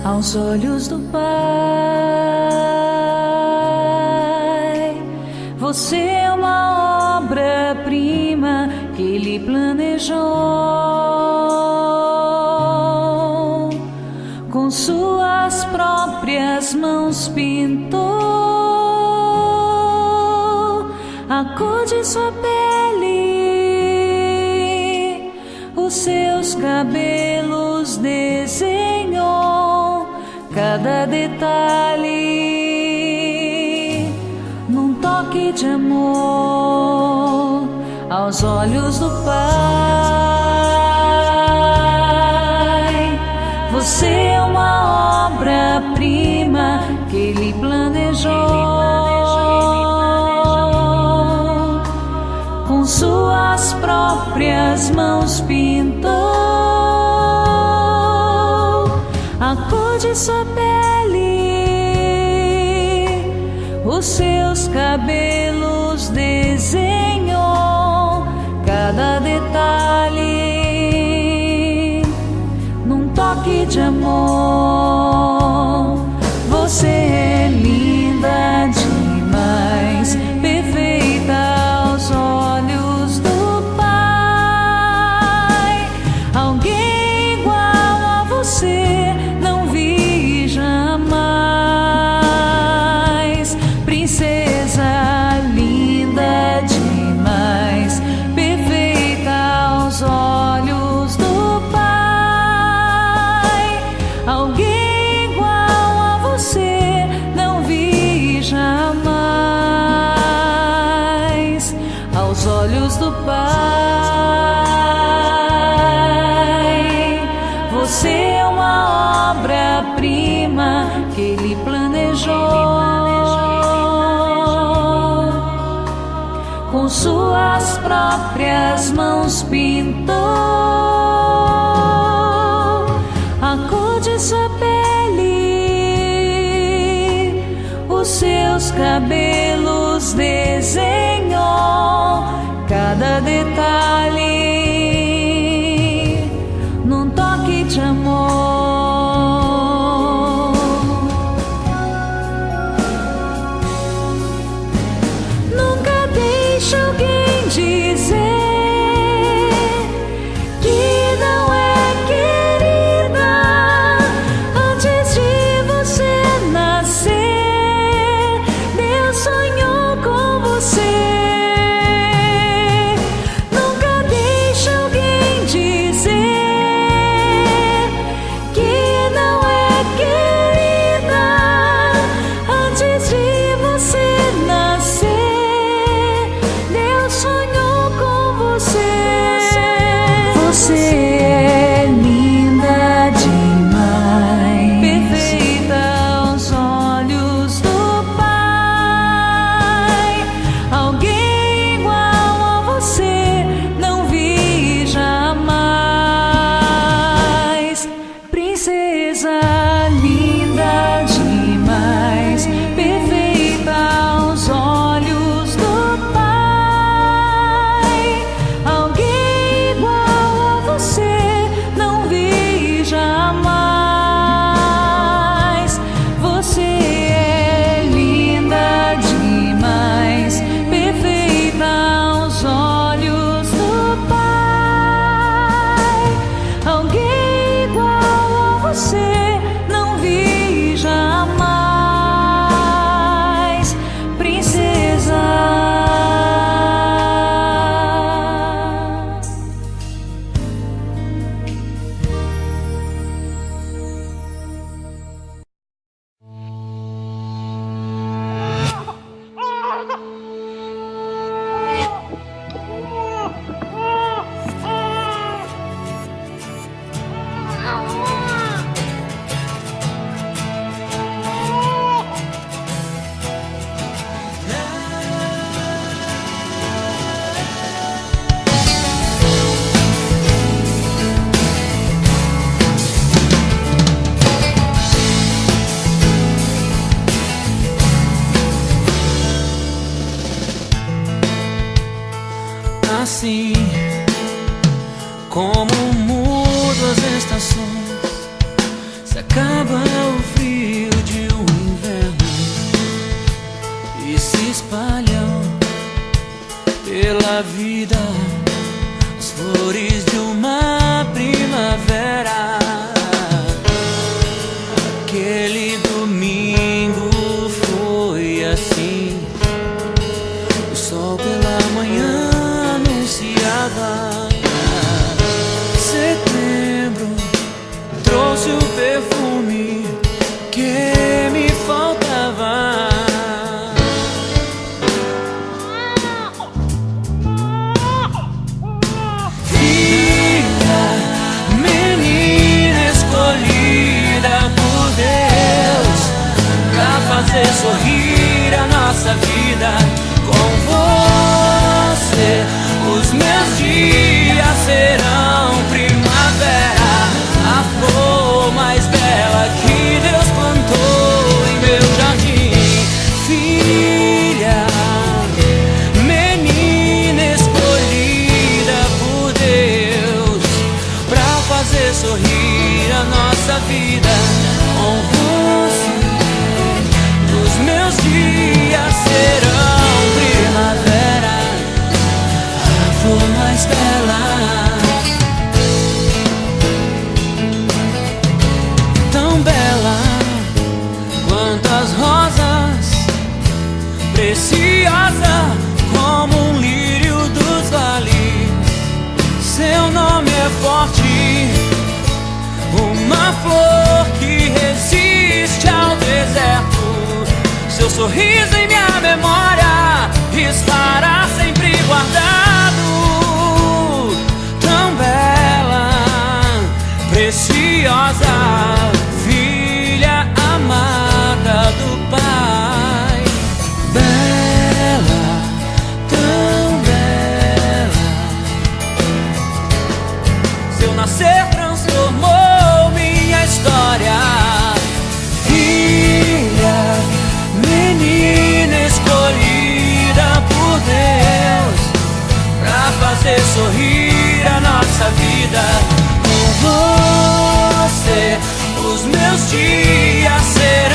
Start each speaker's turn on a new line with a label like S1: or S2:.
S1: aos olhos do Pai. Você é uma obra-prima que Ele planejou, com suas próprias mãos pintou a cor de sua pele, os seus cabelos desenhou, cada detalhe num toque de amor aos olhos do Pai. Você é uma obra-prima que Ele planejou, com suas próprias mãos pintou a cor de sua pele, os seus cabelos desenhou, cada detalhe num toque de amor. Você é linda demais, perfeita aos olhos do Pai. Alguém igual a você não vi jamais. Princesa linda demais, perfeita aos olhos do Pai. Alguém igual a você não vi jamais aos olhos do Pai. Você é uma obra-prima que Ele planejou, com suas próprias mãos pintou a cor de sua pele, os seus cabelos desenhou, cada detalhe num toque de amor. Nunca deixe alguém dizer que não é querida antes de você nascer. Deus sonhou com você. Nunca deixe alguém dizer que não é querida antes de você nascer. Deus sonhou com você. Você é linda demais, perfeita aos olhos do Pai. Alguém igual a você não vi jamais. Princesa linda demais, perfeita aos olhos do Pai. Alguém igual a você não vi jamais. Você é linda demais, perfeita aos olhos do Pai. Alguém igual a você Acaba o frio de um inverno e se espalham pela vida as flores de uma primavera. Aquele domingo foi assim, o sol pela manhã anunciava. Setembro trouxe o perfume que me faltava. Filha, menina escolhida por Deus pra fazer sorrir a nossa vida. Com você os meus dias serão primavera, a flor mais bela que Deus plantou em meu jardim. Filha, menina escolhida por Deus pra fazer sorrir a nossa vida. Com você os meus dias serão primavera, a flor mais bela. Tão bela quanto as rosas, preciosa como um lírio dos vales. Seu nome é forte, uma flor que resiste ao deserto. Seu sorriso em minha memória estará sempre guardado. Tão bela, preciosa, filha amada do Pai. Bela, tão bela. Seu nascer transformou minha história. Filha, menina escolhida por Deus pra fazer sorrir a nossa vida. Com você os meus dias serão